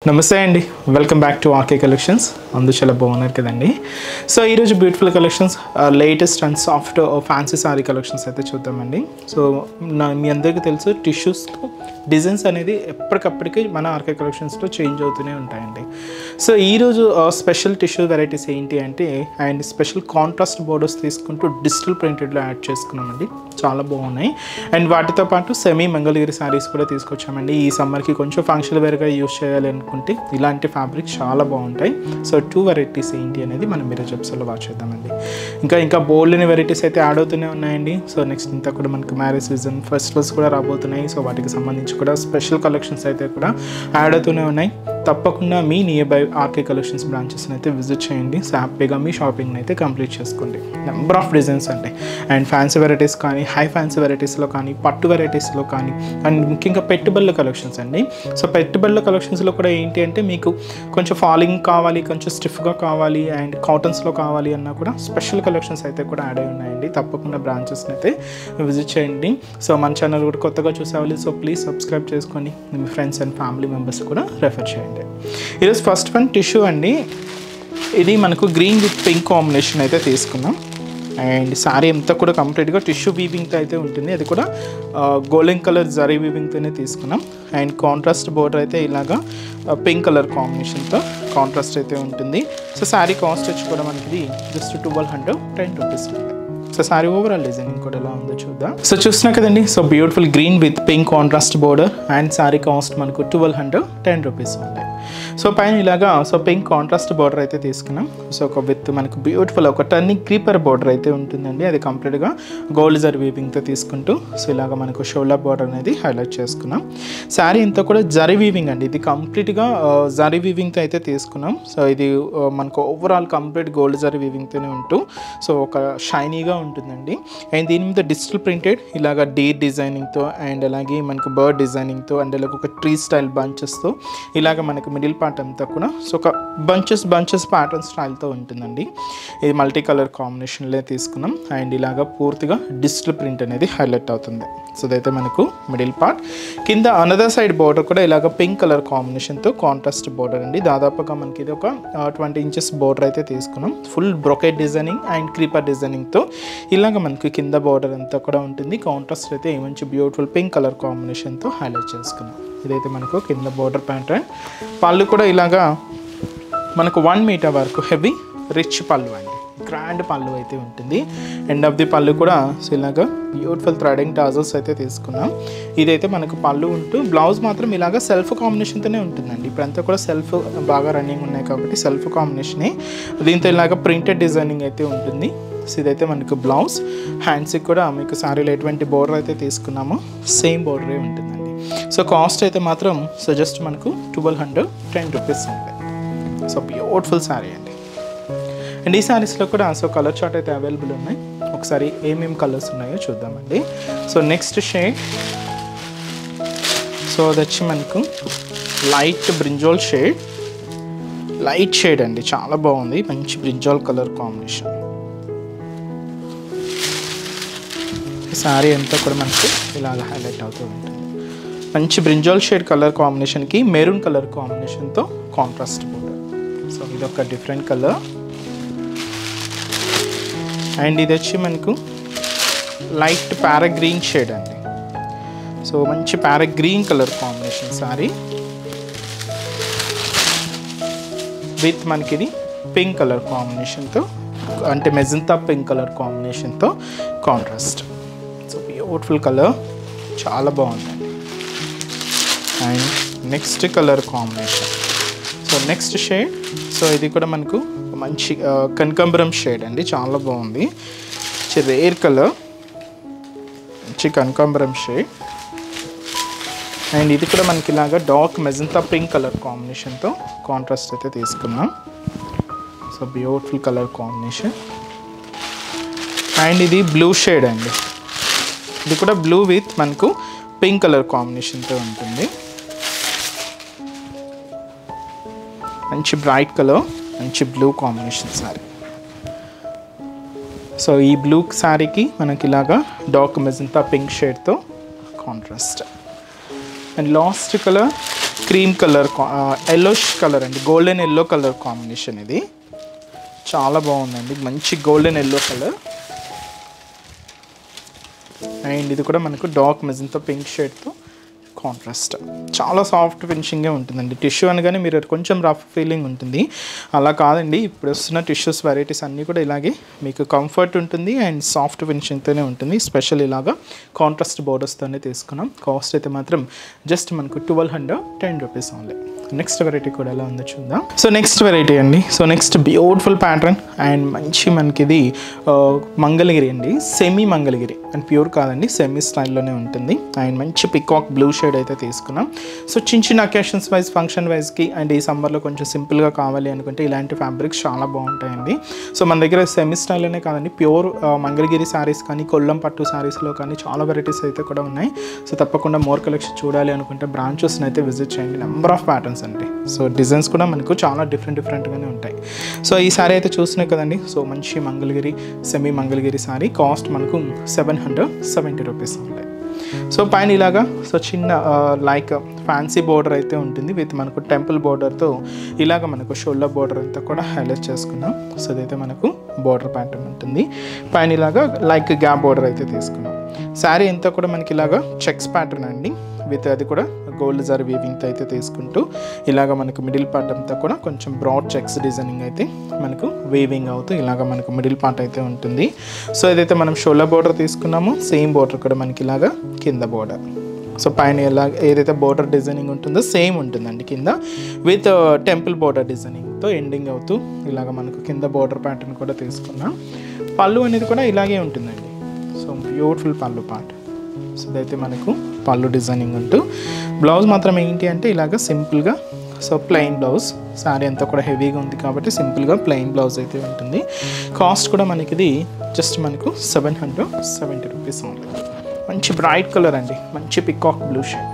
నమస్తే అండి, welcome back to RK collections. అందరూ చాలా బాగున్నారు కదండి. సో ఈరోజు beautiful collections, latest and soft fancy sari collections అయితే చూద్దామండి. సో మీ అందరికీ తెలుసు, టిష్యూస్తో డిజైన్స్ అనేది ఎప్పటికప్పటికి మన ఆర్కే కలెక్షన్స్లో చేంజ్ అవుతూనే ఉంటాయండి. సో ఈరోజు స్పెషల్ టిష్యూ వెరైటీస్ ఏంటి అంటే, అండ్ స్పెషల్ కాంట్రాస్ట్ బోర్డర్స్ తీసుకుంటూ డిజిటల్ ప్రింటెడ్లో యాడ్ చేసుకున్నామండి. చాలా బాగున్నాయి. అండ్ వాటితో పాటు సెమీ మంగళగిరి శారీస్ కూడా తీసుకొచ్చామండి. ఈ సమ్మర్కి కొంచెం ఫంక్షనల్ వేర్గా యూస్ చేయాలి అనుకుంటే ఇలాంటి ఫ్యాబ్రిక్ చాలా బాగుంటాయి. సో 2 వెరైటీస్ ఏంటి అనేది మనం ఈరోజు ఎపిసోడ్లో వాచ్ చేద్దామండి. ఇంకా బోల్డ్ వెరైటీస్ అయితే యాడ్ అవుతూనే ఉన్నాయండి. సో నెక్స్ట్ ఇంత కూడా మనకి మ్యారేజ్ సీజన్, ఫెస్టివల్స్ కూడా రాబోతున్నాయి. సో వాటికి సంబంధించి కూడా స్పెషల్ కలెక్షన్స్ అయితే కూడా యాడ్ అవుతూనే ఉన్నాయి. తప్పకుండా మీ నియర్ బై ఆర్కే కలెక్షన్స్ బ్రాంచెస్ని అయితే విజిట్ చేయండి. సో హ్యాపీగా మీ షాపింగ్ని అయితే కంప్లీట్ చేసుకోండి. నెంబర్ ఆఫ్ డిజైన్స్ అండి. అండ్ ఫ్యాన్సీ వెరైటీస్ కానీ, హై ఫ్యాన్సీ వెరైటీస్లో కానీ, పట్టు వెరైటీస్లో కానీ, అండ్ ముఖ్యంగా పెట్టుబడుల కలెక్షన్స్ అండి. సో పెట్టుబడుల కలెక్షన్స్లో కూడా ఏంటి అంటే, మీకు కొంచెం ఫాలింగ్ కావాలి, కొంచెం స్టిఫ్గా కావాలి, అండ్ కాటన్స్లో కావాలి అన్నా కూడా స్పెషల్ కలెక్షన్స్ అయితే కూడా యాడ్ అయి ఉన్నాయండి. తప్పకుండా బ్రాంచెస్ని అయితే విజిట్ చేయండి. సో మన ఛానల్ కూడా కొత్తగా చూసేవాలి. సో ప్లీజ్ సబ్స్క్రైబ్ చేసుకొని మీ ఫ్రెండ్స్ అండ్ ఫ్యామిలీ మెంబర్స్ కూడా రెఫర్ చేయండి. ఈరోజు ఫస్ట్ వన్ టిష్యూ అండి. ఇది మనకు గ్రీన్ విత్ పింక్ కాంబినేషన్ అయితే తీసుకున్నాం. అండ్ శారీ అంతా కూడా కంప్లీట్గా టిష్యూ వీవింగ్తో అయితే ఉంటుంది. అది కూడా గోల్డెన్ కలర్ జరీ వీవింగ్తోనే తీసుకున్నాం. అండ్ కాంట్రాస్ట్ బోర్డర్ అయితే ఇలాగా పింక్ కలర్ కాంబినేషన్తో కాంట్రాస్ట్ అయితే ఉంటుంది. సో శారీ కాస్ట్ వచ్చి కూడా మనకి జస్ట్ 1210 రూపీస్ ఉంది. సో సారీ ఓవరాల్ డిజైనింగ్ కూడా ఎలా ఉందో చూద్దాం. సో చూస్తున్నా కదండి. So beautiful green with pink contrast border and sorry cost మనకు 1210 రూపీస్ ఉంది. సో పైన ఇలాగా పింక్ కాంట్రాస్ట్ బోర్డర్ అయితే తీసుకున్నాం. సో ఒక విత్ మనకు బ్యూటిఫుల్ ఒక టర్నింగ్ క్రీపర్ బోర్డర్ అయితే ఉంటుందండి. అది కంప్లీట్గా గోల్డ్ జరీ వీవింగ్తో తీసుకుంటూ సో ఇలాగ మనకు షోల్డర్ బోర్డర్ అనేది హైలైట్ చేసుకున్నాం. శారీ అంతా కూడా జరీ వీవింగ్ అండి. ఇది కంప్లీట్గా జరీ వీవింగ్తో అయితే తీసుకున్నాం. సో ఇది మనకు ఓవరాల్ కంప్లీట్ గోల్డ్ జరీ వీవింగ్తోనే ఉంటూ సో ఒక షైనీగా ఉంటుందండి. అండ్ దీని మీద డిజిటల్ ప్రింటెడ్ ఇలాగ డేట్ డిజైనింగ్తో అండ్ అలాగే మనకు బర్డ్ డిజైనింగ్తో అండ్ అలాగే ఒక ట్రీ స్టైల్ బంచెస్తో ఇలాగ మనకు మిడిల్ పార్ట్ అంతా కూడా సో ఒక బంచెస్ ప్యాటర్న్ స్టైల్తో ఉంటుందండి. ఇది మల్టీ కలర్ కాంబినేషన్లో తీసుకున్నాం. అండ్ ఇలాగ పూర్తిగా డిజిటల్ ప్రింట్ అనేది హైలైట్ అవుతుంది. సో ఇదైతే మనకు మిడిల్ పార్ట్. కింద అనదర్ సైడ్ బోర్డర్ కూడా ఇలాగ పింక్ కలర్ కాంబినేషన్తో కాంట్రాస్ట్ బోర్డర్ అండి. దాదాపుగా మనకి ఇది ఒక 20 ఇంచెస్ బోర్డర్ అయితే తీసుకున్నాం. Full brocade designing and creeper డిజైనింగ్తో ఇలాగ మనకి కింద బార్డర్ అంతా కూడా ఉంటుంది. కాంట్రాస్ట్ అయితే మంచి బ్యూటిఫుల్ పింక్ కలర్ కాంబినేషన్తో హైలైట్ చేసుకున్నాం. ఇదైతే మనకు కింద బార్డర్ ప్యాటర్న్. పళ్ళు కూడా ఇలాగా మనకు 1 మీటర్ వరకు హెవీ రిచ్ పళ్ళు అండి. గ్రాండ్ పళ్ళు అయితే ఉంటుంది. ఎండ్ ఆఫ్ ది పళ్ళు కూడా సో ఇలాగా బ్యూటిఫుల్ థ్రెడింగ్ టాజల్స్ అయితే తీసుకున్నాం. ఇదైతే మనకు పళ్ళు ఉంటూ బ్లౌజ్ మాత్రం ఇలాగా సెల్ఫ్ కాంబినేషన్తోనే ఉంటుందండి. ఇప్పుడంతా కూడా సెల్ఫ్ బాగా రన్నింగ్ ఉన్నాయి కాబట్టి సెల్ఫ్ కాంబినేషనే. దీంతో ఇలాగ ప్రింటెడ్ డిజైనింగ్ అయితే ఉంటుంది. సో ఇదైతే మనకు బ్లౌజ్. హ్యాండ్స్కి కూడా మీకు శారీలో ఎటువంటి బోర్డర్ అయితే తీసుకున్నామో సేమ్ బోర్డరే ఉంటుందండి. సో కాస్ట్ అయితే మాత్రం సో జస్ట్ మనకు 1210 రూపీస్ ఉంది. సో బ్యూటిఫుల్ శారీ అండి. అండ్ ఈ శారీస్లో కూడా సో కలర్ చార్ట్ అయితే అవైలబుల్ ఉన్నాయి. ఒకసారి ఏమేమి కలర్స్ ఉన్నాయో చూద్దామండి. సో నెక్స్ట్ షేడ్ సో అది వచ్చి మనకు light brinjal shade. Light shade అండి, చాలా బాగుంది. మంచి బ్రింజాల్ కలర్ కాంబినేషన్. శారీ అంతా కూడా మనకు ఇలాగ హైలైట్ అవుతూ ఉంటుంది. మంచి బ్రింజాల్ షేడ్ కలర్ కాంబినేషన్కి మెరూన్ కలర్ కాంబినేషన్తో కాంట్రాస్ట్ బోర్డర్. సో ఇదొక డిఫరెంట్ కలర్. అండ్ ఇది వచ్చి మనకు లైట్ ప్యారా గ్రీన్ షేడ్ అండి. సో మంచి para green colour combination sari with మనకి ఇది పింక్ కలర్ కాంబినేషన్తో అంటే మెజంతా పింక్ కలర్ కాంబినేషన్తో కాంట్రాస్ట్. సో బ్యూటిఫుల్ కలర్, చాలా బాగుందండి. And next colour combination so next shade. So ఇది కూడా మనకు మంచి కనకాంబరం షేడ్ అండి, చాలా బాగుంది. మంచి రేర్ కలర్, మంచి కనకాంబరం షేడ్. అండ్ ఇది కూడా మనకి ఇలాగా డార్క్ మెజంతా పింక్ కలర్ కాంబినేషన్తో కాంట్రాస్ట్ అయితే తీసుకున్నాం. So beautiful colour combination. And ఇది బ్లూ షేడ్ అండి. ఇది కూడా బ్లూ విత్ మనకు పింక్ కలర్ కాంబినేషన్తో ఉంటుంది. మంచి బ్రైట్ కలర్, మంచి బ్లూ కాంబినేషన్ శారీ. సో ఈ బ్లూ శారీకి మనకి ఇలాగా డార్క్ మెజంతా పింక్ షేడ్తో contrast. And last colour cream colour yellowish colour అండి, గోల్డెన్ ఎల్లో కలర్ కాంబినేషన్. ఇది చాలా బాగుందండి, మంచి గోల్డెన్ ఎల్లో కలర్. అండ్ ఇది కూడా మనకు డార్క్ మెజంతా పింక్ షేడ్తో కాంట్రాస్ట్. చాలా సాఫ్ట్ ఫినిషింగే ఉంటుందండి. టిష్యూ అనగానే మీరు కొంచెం రఫ్ ఫీలింగ్ ఉంటుంది, అలా కాదండి. ఇప్పుడు వస్తున్న టిష్యూస్ వెరైటీస్ అన్నీ కూడా ఇలాగే మీకు కంఫర్ట్ ఉంటుంది అండ్ సాఫ్ట్ ఫినిషింగ్తోనే ఉంటుంది. స్పెషల్ ఇలాగా కాంట్రాస్ట్ బోర్డర్స్తోనే తీసుకున్నాం. కాస్ట్ అయితే మాత్రం జస్ట్ మనకు 1210 రూపీస్ ఓన్లీ. నెక్స్ట్ వెరైటీ కూడా ఎలా ఉందో చూద్దాం. సో నెక్స్ట్ వెరైటీ అండి. So next beautiful pattern and మంచి మనకి ఇది మంగళగిరి అండి, సెమీ మంగళగిరి అండ్ ప్యూర్ కాదండి, సెమీ స్టైల్లోనే ఉంటుంది. అండ్ మంచి పికాక్ బ్లూ షేడ్ అయితే తీసుకున్నాం. సో చిన్న చిన్న అకేషన్స్ వైజ్, ఫంక్షన్ వైజ్కి అండ్ ఈ సమ్మర్లో కొంచెం సింపుల్గా కావాలి అనుకుంటే ఇలాంటి ఫ్యాబ్రిక్స్ చాలా బాగుంటాయండి. సో మన దగ్గర సెమీ స్టైల్లోనే కాదండి, ప్యూర్ మంగళగిరి శారీస్ కానీ, కొల్లం పట్టు శారీస్లో కానీ చాలా వెరైటీస్ అయితే కూడా ఉన్నాయి. సో తప్పకుండా మోర్ కలెక్షన్ చూడాలి అనుకుంటే బ్రాంచెస్ని అయితే విజిట్ చేయండి. నెంబర్ ఆఫ్ ప్యాటర్న్స్ అండి. సో డిజైన్స్ కూడా మనకు చాలా డిఫరెంట్గానే ఉంటాయి. సో ఈ శారీ అయితే చూస్తున్నాయి కదండి. సో మంచి మంగళగిరి, సెమీ మంగళగిరి శారీ. కాస్ట్ మనకు 770 రూపీస్ ఉంటాయి. సో పైన ఇలాగా సో చిన్న లైక్ ఫ్యాన్సీ బోర్డర్ అయితే ఉంటుంది విత్ మనకు టెంపుల్ బోర్డర్తో ఇలాగ మనకు షోల్డర్ బోర్డర్ అంతా కూడా హైలైట్ చేసుకున్నాం. సో ఇదైతే మనకు బోర్డర్ ప్యాటర్న్ ఉంటుంది. పైన ఇలాగా లైక్ గ్యాప్ బోర్డర్ అయితే తీసుకున్నాం. శారీ అంతా కూడా మనకి ఇలాగా చెక్స్ ప్యాటర్న్ అండి, విత్ అది కూడా గోల్డ్ జరీ వీవింగ్తో అయితే తీసుకుంటూ ఇలాగ మనకు మిడిల్ పార్ట్ అంతా కూడా కొంచెం బ్రాడ్ చెక్స్ డిజైనింగ్ అయితే మనకు వీవింగ్ అవుతూ ఇలాగ మనకు మిడిల్ పార్ట్ అయితే ఉంటుంది. సో ఏదైతే మనం షోల్డర్ బోర్డర్ తీసుకున్నామో సేమ్ బోర్డర్ కూడా మనకి ఇలాగా కింద బోర్డర్. సో పైన ఎలా ఏదైతే బోర్డర్ డిజైనింగ్ ఉంటుందో సేమ్ ఉంటుందండి కింద, విత్ టెంపుల్ బోర్డర్ డిజైనింగ్తో ఎండింగ్ అవుతూ ఇలాగ మనకు కింద బోర్డర్ ప్యాటర్న్ కూడా తీసుకున్నాం. పళ్ళు అనేది కూడా ఇలాగే ఉంటుందండి. సో బ్యూటిఫుల్ పళ్ళు పార్ట్. సో ఇదైతే మనకు పళ్ళు డిజైనింగ్ ఉంటూ బ్లౌజ్ మాత్రం ఏంటి అంటే ఇలాగ సింపుల్గా సో ప్లెయిన్ బ్లౌజ్. శారీ అంతా కూడా హెవీగా ఉంది కాబట్టి సింపుల్గా ప్లెయిన్ బ్లౌజ్ అయితే ఉంటుంది. కాస్ట్ కూడా మనకి ఇది జస్ట్ మనకు 770 రూపీస్ ఉంది. మంచి బ్రైట్ కలర్ అండి, మంచి పికాక్ బ్లూ షేడ్.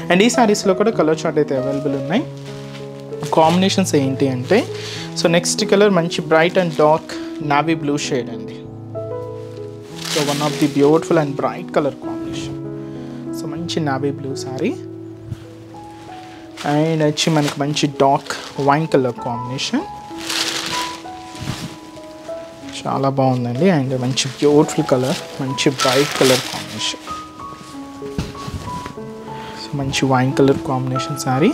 అండ్ ఈ శారీస్లో కూడా కలర్ చార్ట్ అయితే అవైలబుల్ ఉన్నాయి. కాంబినేషన్స్ ఏంటి అంటే సో నెక్స్ట్ కలర్ మంచి bright and dark navy blue shade అండి. So one of the beautiful and bright colour combination. So మంచి నావీ బ్లూ శారీ అండ్ వచ్చి మనకి మంచి డార్క్ వైన్ కలర్ కాంబినేషన్. చాలా బాగుందండి. అండ్ మంచి బ్యూటిఫుల్ కలర్, మంచి బ్రైట్ కలర్ కాంబినేషన్. సో మంచి wine colour combination sari.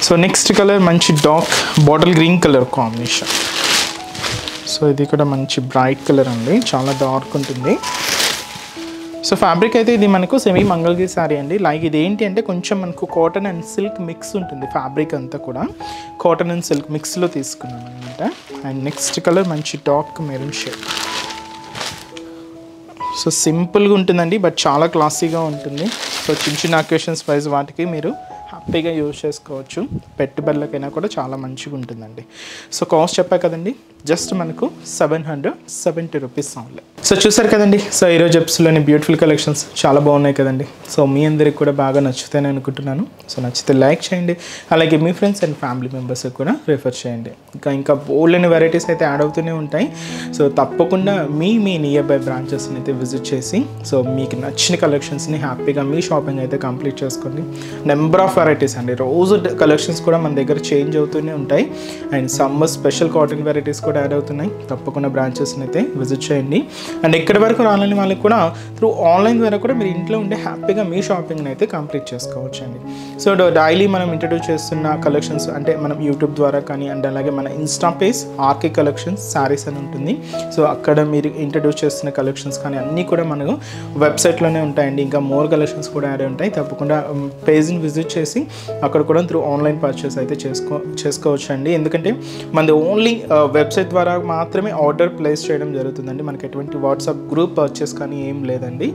So next colour మంచి dark bottle green colour combination. So ఇది కూడా మంచి బ్రైట్ కలర్ అండి, చాలా డార్క్ ఉంటుంది. సో ఫ్యాబ్రిక్ అయితే ఇది మనకు సెమీ మంగళగిరి శారీ అండి. లైక్ ఇది ఏంటి అంటే కొంచెం మనకు కాటన్ అండ్ సిల్క్ మిక్స్ ఉంటుంది. ఫ్యాబ్రిక్ అంతా కూడా కాటన్ అండ్ సిల్క్ మిక్స్లో తీసుకున్నాం అనమాట. అండ్ నెక్స్ట్ కలర్ మంచి డార్క్ మెరూన్ షేడ్. సో సింపుల్గా ఉంటుందండి బట్ చాలా క్లాసీగా ఉంటుంది. సో చిన్న చిన్న అకేషన్స్ వైజ్ వాటికి మీరు హ్యాపీగా యూజ్ చేసుకోవచ్చు. పెట్టుబడులకైనా కూడా చాలా మంచిగా ఉంటుందండి. సో కాస్ట్ చెప్పా కదండి, జస్ట్ మనకు 770 రూపీస్ ఓన్లీ. సో చూసారు కదండి. సో ఈరోజు ఎపిసోడ్లోని బ్యూటిఫుల్ కలెక్షన్స్ చాలా బాగున్నాయి కదండి. సో మీ అందరికి కూడా బాగా నచ్చుతాయని అనుకుంటున్నాను. సో నచ్చితే లైక్ చేయండి, అలాగే మీ ఫ్రెండ్స్ అండ్ ఫ్యామిలీ మెంబర్స్కి కూడా రిఫర్ చేయండి. ఇంకా బోల్డెన్ వెరైటీస్ అయితే యాడ్ అవుతూనే ఉంటాయి. సో తప్పకుండా మీ నియర్ బై బ్రాంచెస్ని అయితే విజిట్ చేసి సో మీకు నచ్చిన కలెక్షన్స్ని హ్యాపీగా మీ షాపింగ్ అయితే కంప్లీట్ చేసుకోండి. నెంబర్ ఆఫ్ వెరైటీస్ అండి, రోజు కలెక్షన్స్ కూడా మన దగ్గర చేంజ్ అవుతూనే ఉంటాయి. And summer special cotton varieties కూడా యాడ్ అవుతున్నాయి. తప్పకుండా బ్రాంచెస్ని అయితే విజిట్ చేయండి. అండ్ ఎక్కడి వరకు రాలని వాళ్ళకి కూడా త్రూ ఆన్లైన్ ద్వారా కూడా మీరు ఇంట్లో ఉండే హ్యాపీగా మీ షాపింగ్ని అయితే కంప్లీట్ చేసుకోవచ్చు అండి. సో డైలీ మనం ఇంట్రడ్యూస్ చేస్తున్న కలెక్షన్స్ అంటే మనం యూట్యూబ్ ద్వారా కానీ అండ్ అలాగే మన Insta page RK collections saris అని ఉంటుంది. సో అక్కడ మీరు ఇంట్రడ్యూస్ చేస్తున్న కలెక్షన్స్ కానీ అన్నీ కూడా మనకు వెబ్సైట్లోనే ఉంటాయండి. ఇంకా మోర్ కలెక్షన్స్ కూడా యాడ్ ఉంటాయి. తప్పకుండా పేజ్ని విజిట్ చేసి అక్కడ కూడా త్రూ ఆన్లైన్ పర్చేస్ అయితే చేసుకోవచ్చు అండి. ఎందుకంటే మనది ఓన్లీ వెబ్సైట్ ద్వారా మాత్రమే ఆర్డర్ ప్లేస్ చేయడం జరుగుతుందండి. మనకి ఎటువంటి వాట్సాప్ గ్రూప్ పర్చేస్ కానీ ఏం లేదండి.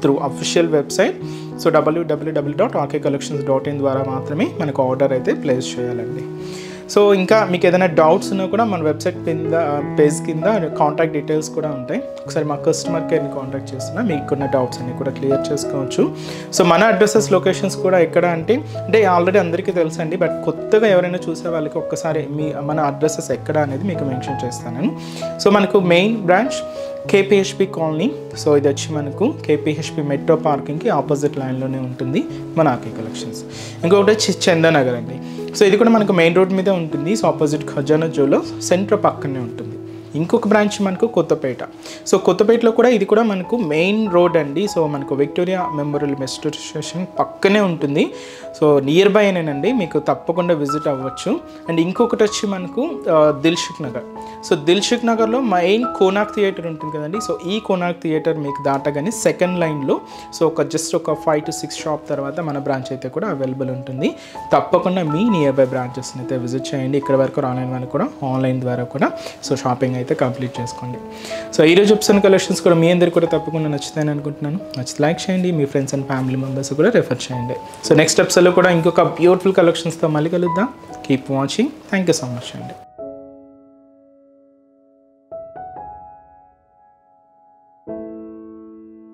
Through official website so www.rkcollections.in ద్వారా మాత్రమే మనకు ఆర్డర్ అయితే ప్లేస్ చేయాలండి. సో ఇంకా మీకు ఏదైనా డౌట్స్ ఉన్నా కూడా మన వెబ్సైట్ కింద పేజ్ కింద కాంటాక్ట్ డీటెయిల్స్ కూడా ఉంటాయి. ఒకసారి మా కస్టమర్ కేర్ని కాంటాక్ట్ చేస్తున్నా మీకున్న డౌట్స్ అన్ని కూడా క్లియర్ చేసుకోవచ్చు. సో మన అడ్రసెస్ లొకేషన్స్ కూడా ఎక్కడ అంటే ఆల్రెడీ అందరికీ తెలుసు అండి, బట్ కొత్తగా ఎవరైనా చూసే వాళ్ళకి ఒక్కసారి మన అడ్రసెస్ ఎక్కడ అనేది మీకు మెన్షన్ చేస్తాను. సో మనకు మెయిన్ బ్రాంచ్ కేపీహెచ్పి కాలనీ. సో ఇది వచ్చి మనకు కేపీహెచ్పి మెట్రో పార్కింగ్కి ఆపోజిట్ లైన్లోనే ఉంటుంది మన ఆర్కే కలెక్షన్స్. ఇంకొకటి వచ్చి చందానగర్ అండి. సో ఇది కూడా మనకు మెయిన్ రోడ్ మీద ఉంటుంది. సో ఆపోజిట్ ఖజానా జోలో సెంటర్ పక్కనే ఉంటుంది. ఇంకొక బ్రాంచ్ మనకు కొత్తపేట. సో కొత్తపేటలో కూడా ఇది కూడా మనకు మెయిన్ రోడ్ అండి. సో మనకు విక్టోరియా మెమోరియల్ మెట్రో స్టేషన్ పక్కనే ఉంటుంది. సో నియర్ బై అయినండి, మీకు తప్పకుండా విజిట్ అవ్వచ్చు. అండ్ ఇంకొకటి వచ్చి మనకు దిల్సుఖ్ నగర్. సో దిల్సుఖ్ నగర్లో మెయిన్ కోనార్క్ థియేటర్ ఉంటుంది కదండి. సో ఈ కోనార్క్ థియేటర్ మీకు దాటగానే సెకండ్ లైన్లో సో జస్ట్ ఒక 5 to 6 షాప్ తర్వాత మన బ్రాంచ్ అయితే కూడా అవైలబుల్ ఉంటుంది. తప్పకుండా మీ నియర్ బై బ్రాంచెస్ని అయితే విజిట్ చేయండి. ఇక్కడ వరకు ఆన్లైన్ వాళ్ళు కూడా ఆన్లైన్ ద్వారా కూడా సో షాపింగ్ అయితే కంప్లీట్ చేసుకోండి. సో ఈరోజు ఎపిసోడ్ కలెక్షన్స్ కూడా మీ అందరికీ కూడా తప్పకుండా నచ్చుతాయని అనుకుంటున్నాను. నచ్చితే లైక్ చేయండి, మీ ఫ్రెండ్స్ అండ్ ఫ్యామిలీ మెంబర్స్ కూడా రెఫర్ చేయండి. సో నెక్స్ట్ ఎపిసోడ్లో కూడా ఇంకొక బ్యూటిఫుల్ కలెక్షన్స్తో మళ్ళీ కలుద్దాం. Keep watching. Thank you so much అండి.